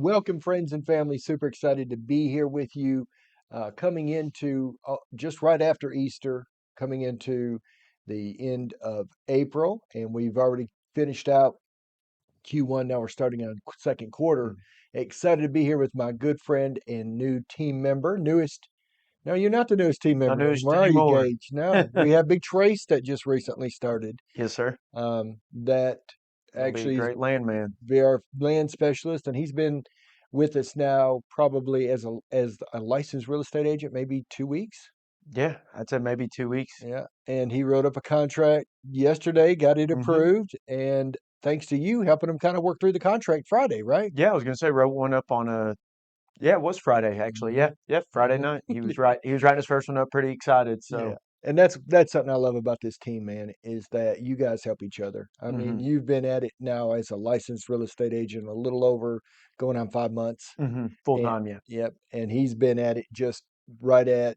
Welcome, friends and family. Super excited to be here with you. Coming into just right after Easter, coming into the end of April, and we've already finished out Q1. Now we're starting on second quarter. Excited to be here with my good friend and new team member, newest. No, you're not the newest team Not member news anymore, are you, anymore. Gage? No, we have Big Trace that just recently started. Yes, sir. That Gonna be a actually is great landman. be our land specialist, and he's been with us now probably as a licensed real estate agent, maybe 2 weeks. Yeah, I'd say maybe 2 weeks. Yeah, and he wrote up a contract yesterday, got it hmm approved, and thanks to you helping him kind of work through the contract Friday, right? Yeah, I was gonna say wrote one up on a. Yeah, it was Friday actually. hmm Yeah, Friday hmm night. He was right. He was writing his first one up. Pretty excited. Yeah. So. And that's something I love about this team, man, is that you guys help each other. I mean, hmm you've been at it now as a licensed real estate agent a little over going on 5 months. Full And time. Yeah. yep, and he's been at it just right at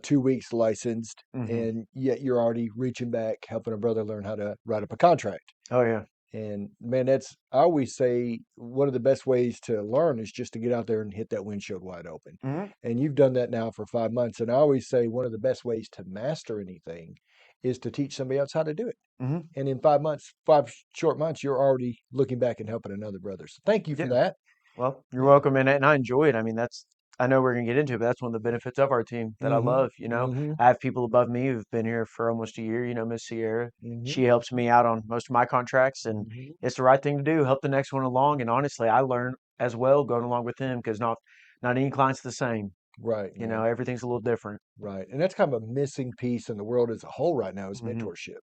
2 weeks licensed, hmm and yet you're already reaching back, helping a brother learn how to write up a contract. Oh yeah. And man, I always say one of the best ways to learn is just to get out there and hit that windshield wide open. hmm And you've done that now for 5 months. And I always say one of the best ways to master anything is to teach somebody else how to do it. hmm And in 5 months, five short months, you're already looking back and helping another brother. So thank you for Yeah. that. Well, you're Yeah. welcome, and I enjoy it. I mean, that's I know we're gonna get into it, but that's one of the benefits of our team that I Mm-hmm. love. Mm-hmm. I have people above me who've been here for almost a year. Miss Sierra, Mm-hmm. she helps me out on most of my contracts, and Mm-hmm. it's the right thing to do. Help the next one along, and honestly, I learn as well going along with them because not any client's the same. Right, man. Everything's a little different. Right. And that's kind of a missing piece in the world as a whole right now is hmm mentorship.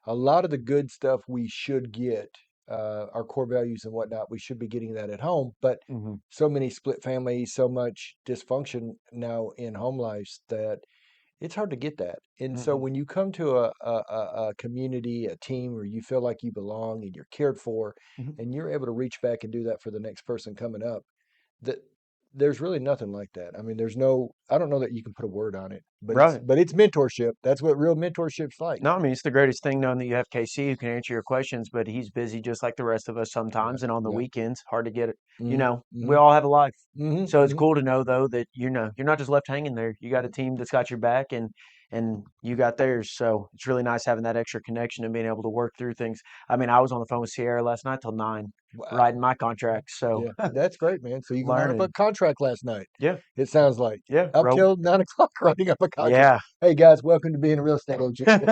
A lot of the good stuff we should get, our core values and whatnot, we should be getting that at home. But hmm so many split families, so much dysfunction now in home lives that it's hard to get that. And so hmm when you come to a community, a team where you feel like you belong and you're cared for, hmm and you're able to reach back and do that for the next person coming up, that there's really nothing like that. I mean, I don't know that you can put a word on it, but it's Right. but it's mentorship. That's what real mentorship's like. No, I mean, it's the greatest thing knowing that you have KC who can answer your questions, but he's busy just like the rest of us Yeah, sometimes. And on the yeah. weekends, hard to get it. hmm We hmm all have a life. hmm So it's hmm cool to know though that you're not just left hanging there. You got a team that's got your back and you got theirs. So it's really nice having that extra connection and being able to work through things. I mean, I was on the phone with Sierra last night till 9, writing Wow. my contract. So Yeah, that's great, man. So you wrote up a learning. contract last night. Yeah. It sounds like Yeah. up till 9 o'clock writing up a contract. Yeah. Hey guys, welcome to being a real estate agent.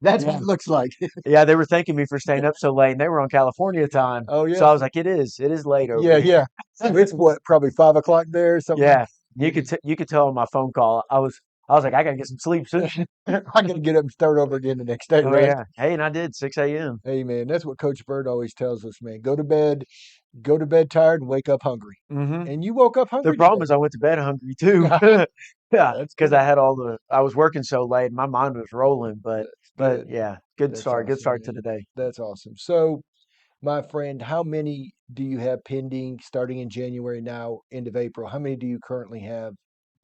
That's what Yeah. it looks like. Yeah, they were thanking me for staying up so late, and they were on California time. Oh So I yes, was like, it is late over yeah, here. yeah. So it's what, probably 5 o'clock there, something like Yeah, it is. you could tell on my phone call. I was like, I gotta get some sleep soon. I gotta get up and start over again the next day, Oh right? yeah, hey, and I did 6 a.m. Hey man, that's what Coach Bird always tells us, man. Go to bed tired and wake up hungry. hmm And you woke up The hungry problem today. is I went to bed hungry too. Yeah, That's because good. I was working so late, my mind was rolling. That's But good. yeah, That's good awesome, start to man. the day. That's awesome. So, my friend, how many do you have pending starting in January now, end of April? How many do you currently have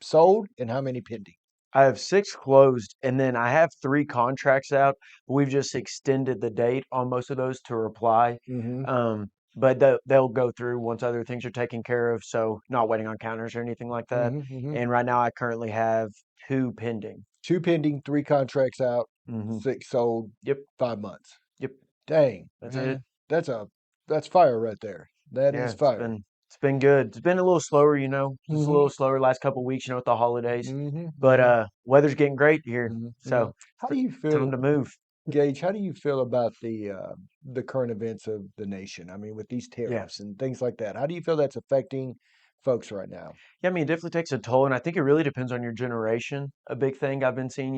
sold and how many pending? I have 6 closed, and then I have 3 contracts out. We've just extended the date on most of those to reply. Mm-hmm. But they'll go through once other things are taken care of. So not waiting on counters or anything like that. Mm-hmm. Mm-hmm. And right now, I currently have 2 pending. Two pending, three contracts out, hmm six sold, Yep, 5 months. yep, Dang, that's it. man. That's a that's fire right there. That Yeah, is fire. it's been good. It's been a little slower, just a Mm-hmm. little slower last couple weeks, with the holidays. Mm-hmm. But Mm-hmm. weather's getting great here, Mm-hmm. Mm-hmm. so How do you time feel, to move. Gage? How do you feel about the current events of the nation? I mean, with these Yeah. tariffs and things like that. How do you feel that's affecting folks right now? Yeah, I mean, it definitely takes a toll, and I think it really depends on your generation. A big thing I've been seeing,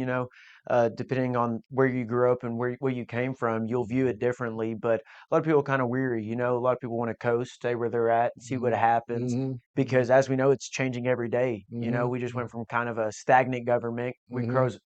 depending on where you grew up and where you came from, you'll view it differently. But a lot of people are kind of weary, A lot of people want to coast, stay where they're at, see what happens, Mm-hmm. Mm-hmm. because as we know, it's changing every day. Mm-hmm. We just went from kind of a stagnant government. Mm-hmm.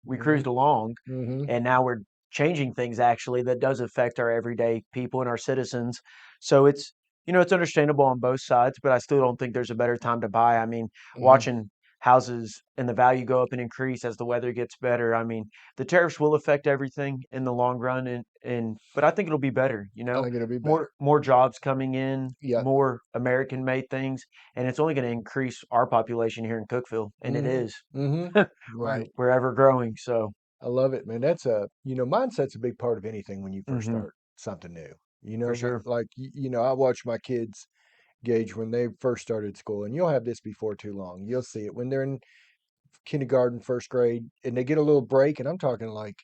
We Mm-hmm. cruised along, Mm-hmm. and now we're changing things actually that does affect our everyday people and our citizens. So it's understandable on both sides, but I still don't think there's a better time to buy. I mean, Mm-hmm. watching houses and the value go up and increase as the weather gets better. I mean, the tariffs will affect everything in the long run, and but I think it'll be better. I think it'll be better. More jobs coming in, Yeah. more American made things, and it's only going to increase our population here in Cookeville, and it Mm-hmm. is. Mm-hmm. Right. We're ever growing, so I love it, man. That's mindset's a big part of anything when you first hmm start something new. for sure. Like, I watch my kids Gage when they first started school, and you'll have this before too long. You'll see it when they're in kindergarten, first grade, and they get a little break. And I'm talking like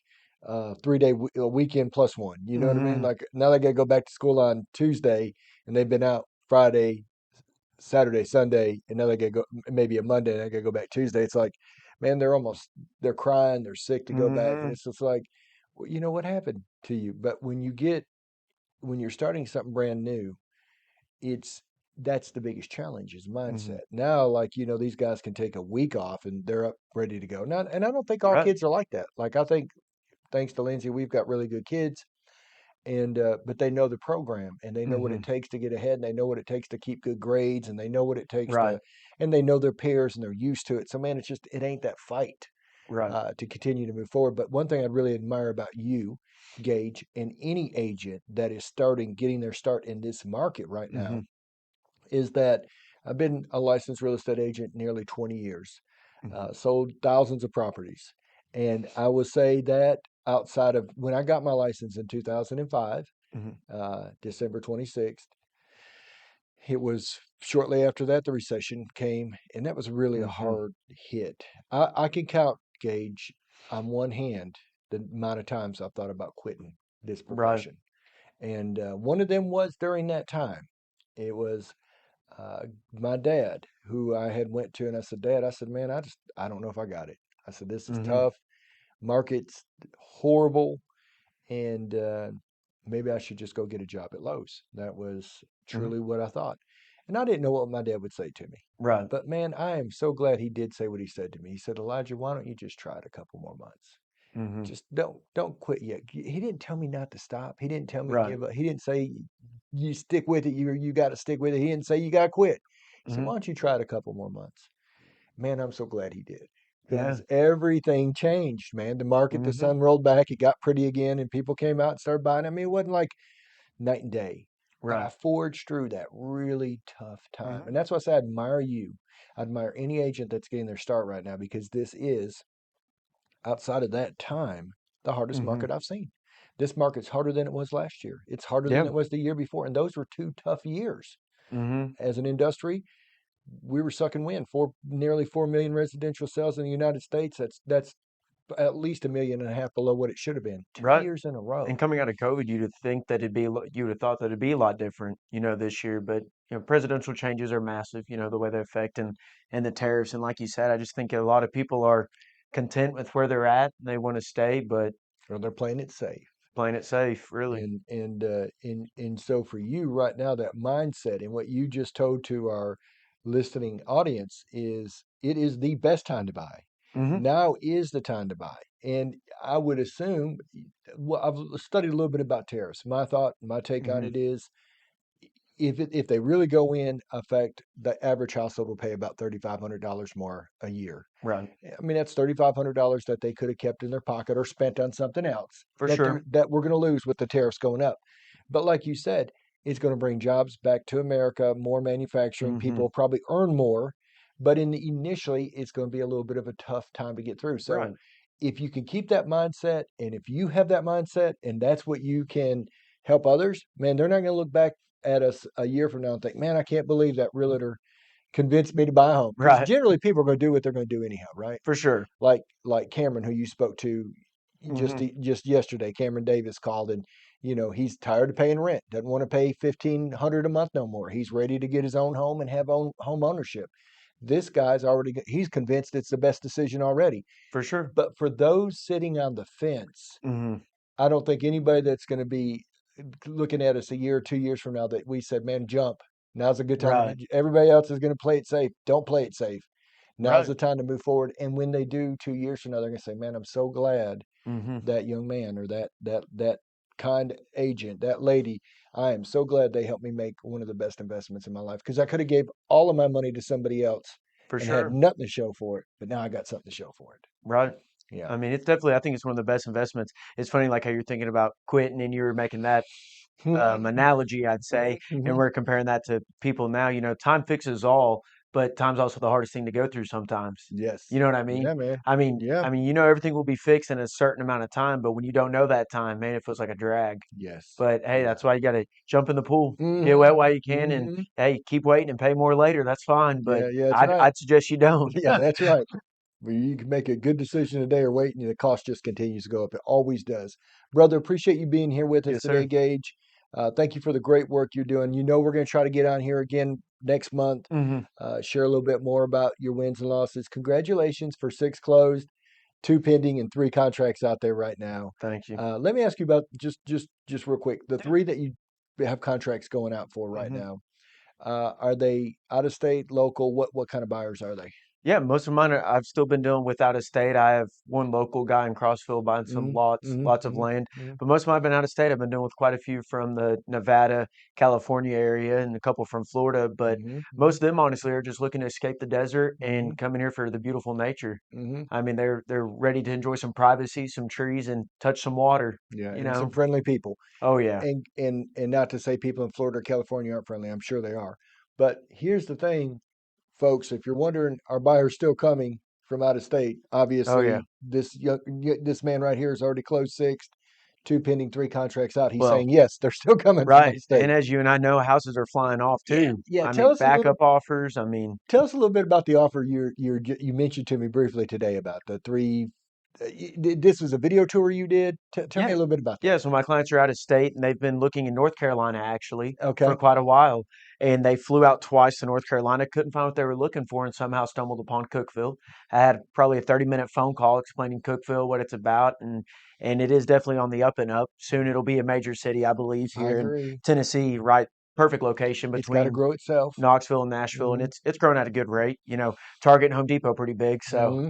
3 day a weekend plus one. You know what I mean? hmm Like now they got to go back to school on Tuesday, and they've been out Friday, Saturday, Sunday, and now they got to go maybe a Monday, and they got to go back Tuesday. It's like, man, they're crying, they're sick to go back, and hmm it's just like, well, what happened to you? But when you're starting something brand new, it's that's the biggest challenge is hmm mindset. Now, like, these guys can take a week off and they're up ready to go. Now, and I don't think all Right. kids are like that. Like, I think thanks to Lindsay, we've got really good kids, and but they know the program and they know what hmm it takes to get ahead, and they know what it takes to keep good grades, and they know what it takes Right. to, and they know their peers and they're used to it. So, man, it ain't that fight Right. to continue to move forward. But one thing I'd really admire about you, Gage, and any agent that is getting their start in this market right now hmm is that I've been a licensed real estate agent nearly 20 years, hmm sold thousands of properties. And I will say that outside of when I got my license in 2005, hmm December 26th, it was shortly after that the recession came, and that was really a hmm hard hit. I can count, Gage, on one hand the amount of times I've thought about quitting this Right. profession. And one of them was during that time. It was uh, my dad, who I had went to, and I said, Dad, I said, man, I don't know if I got it. I said, this is hmm tough. Market's horrible, and maybe I should just go get a job at Lowe's. That was hmm truly what I thought, and I didn't know what my dad would say to me. Right. But man, I am so glad he did say what he said to me. He said, Elijah, why don't you just try it a couple more months? hmm Just don't quit yet. He didn't tell me not to stop. He didn't tell me Right. give up. He didn't say you stick with it. You got to stick with it. He didn't say you got to quit. He said, hmm why don't you try it a couple more months? Man, I'm so glad he did Yeah. because everything changed, man. The market, the hmm sun rolled back, it got pretty again, and people came out and started buying. I mean, it wasn't like night and day, but I Right. forged through that really tough time. hmm And that's why I say I admire you. I admire any agent that's getting their start right now because this is, outside of that time, the hardest hmm market I've seen. This market's harder than it was last year. It's harder than Yeah. it was the year before. And those were two tough years. hmm As an industry, we were sucking wind. Nearly 4 million residential sales in the United States. That's at least 1.5 million below what it should have been. Two Right. years in a And row. coming out of COVID, you would have thought that it'd be a lot different, this year. But presidential changes are massive. The way they affect and the tariffs. And like you said, I just think a lot of people are content with where they're at. And they want to stay, but Or they're playing it safe. playing it safe, really. And so for you right now, that mindset and what you just told to our listening audience is it is the best time to buy. hmm Now is the time to buy. And I would assume, well, I've studied a little bit about tariffs. My take on hmm it is if they really go in effect, the average household will pay about $3,500 more a year. Right. I mean, that's $3,500 that they could have kept in their pocket or spent on something else For sure. that we're going to lose with the tariffs going up. But like you said, it's going to bring jobs back to America, more manufacturing. People hmm will probably earn more, but initially, it's going to be a little bit of a tough time to get through. So, Right. if you can keep that mindset, and if you have that mindset, and that's what you can help others, man, they're not going to look back at us a year from now and think, man, I can't believe that realtor convinced me to buy a home. Because Right. generally, people are going to do what they're going to do anyhow, right? For sure. Like Cameron, who you spoke to hmm just yesterday. Cameron Davis called, and he's tired of paying rent. Doesn't want to pay 1,500 a month no more. He's ready to get his own home and have own home ownership. This guy's he's convinced it's the best decision already. For sure. But for those sitting on the fence, hmm I don't think anybody that's going to be looking at us a year or 2 years from now that we said, man, jump. Now's a good time to. Right. Everybody else is going to play it safe. Don't play it safe. Now's Right. the time to move forward. And when they do 2 years from now, they're going to say, man, I'm so glad hmm that young man or that kind agent, that lady, I am so glad they helped me make one of the best investments in my life because I could have gave all of my money to somebody else For and had sure. nothing to show for it, but now I got something to show for it. Right. Yeah. I mean, it's definitely, I think it's one of the best investments. It's funny, like how you're thinking about quitting and you were making that analogy, I'd say, and Mhm. we're comparing that to people now. Time fixes all, but time's also the hardest thing to go through sometimes. Yes. You know what I mean? Yeah, man. I mean, Yeah. I mean, everything will be fixed in a certain amount of time, but when you don't know that time, man, it feels like a drag. Yes. But hey, Yeah. that's why you got to jump in the pool, get wet Hmm. while you can, and Hmm. hey, keep waiting and pay more later. That's fine, but Yeah. Yeah. That's I'd right. I'd suggest you don't. Yeah, that's right. Well, you can make a good decision today or wait, and the cost just continues to go up. It always does. Brother, appreciate you being here with us Yes, today, sir. Gage. Thank you for the great work you're doing. We're going to try to get on here again next month, Hmm. share a little bit more about your wins and losses. Congratulations for 6 closed, 2 pending, and 3 contracts out there right now. Thank you. Let me ask you about just real quick the three that you have contracts going out for right Hmm. now. Are they out of state, local? What kind of buyers are they? Yeah, most of mine I've still been doing with out of state. I have one local guy in Crossville buying some Mhm, lots, mhm, lots of mhm, land. mhm, But most of mine have been out of state. I've been doing with quite a few from the Nevada, California area and a couple from Florida. But mhm, most mhm, of them honestly are just looking to escape the desert and mhm, come in here for the beautiful nature. mhm. I mean, they're ready to enjoy some privacy, some trees, and touch some water, Yeah, you and some know. friendly people. Oh yeah. And not to say people in Florida or California aren't friendly. I'm sure they are. But here's the thing, folks. If you're wondering, are buyers still coming from out of state? Oh yeah. Obviously, this man right here has already closed 6, 2 pending, 3 contracts out. He's Well, saying yes, they're still coming from out right. of And state. as you and I know, houses are flying off Yeah, too. yeah. I mean, backup offers. I mean, Tell us a little bit about the offer you mentioned to me briefly today about the three. This was a video tour you did. Tell me yeah. a little bit about that. Yeah, so my clients are out of state and they've been looking in North Carolina actually for Okay. quite a while. And they flew out twice to North Carolina, couldn't find what they were looking for, and somehow stumbled upon Cookeville. I had probably a 30-minute phone call explaining Cookeville, what it's about, and it is definitely on the up and up. Soon it'll be a major city, I believe, I here in agree. Tennessee, right? Perfect location It's got to between grow itself. Knoxville and Nashville, and Hmm. it's growing at a good rate. Target and Home Depot pretty big, so Hmm.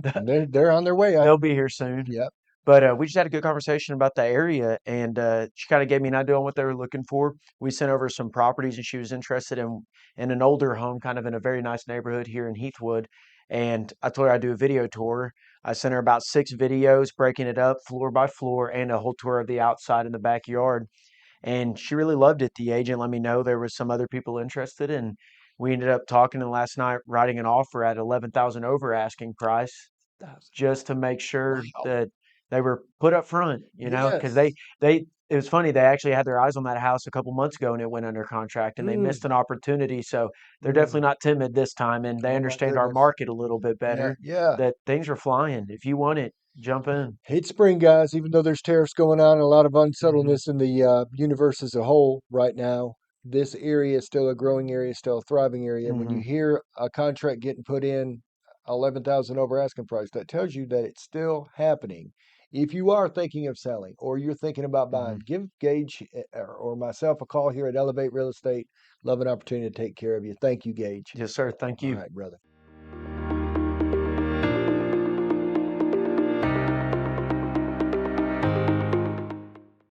They're on their way. they'll be here soon. Yep. But we just had a good conversation about the area, and she kind of gave me an idea on what they were looking for. We sent over some properties, and she was interested in an older home, kind of in a very nice neighborhood here in Heathwood. And I told her I'd do a video tour. I sent her about 6 videos, breaking it up floor by floor, and a whole tour of the outside in the backyard. And she really loved it. The agent let me know there was some other people interested, and we ended up talking. And last night, writing an offer at 11,000 over asking price just to make sure Wow. that they were put up front, because Yes. it was funny. They actually had their eyes on that house a couple months ago and it went under contract and they Mm, missed an opportunity. So they're mm. definitely not timid this time and they Oh my understand our goodness. market a little bit Yeah. better Yeah. that things are flying. If you want it, jump in. It's spring, guys. Even though there's tariffs going on and a lot of Hmm. unsettledness in the universe as a whole right now, this area is still a growing area, still a thriving area. And when Hmm. you hear a contract getting put in 11,000 over asking price, that tells you that it's still happening. If you are thinking of selling or you're thinking about Hmm. buying, give Gage or myself a call here at Elevate Real Estate. Love an opportunity to take care of you. Thank you, Gage. Yes, sir. Thank All you. right, brother.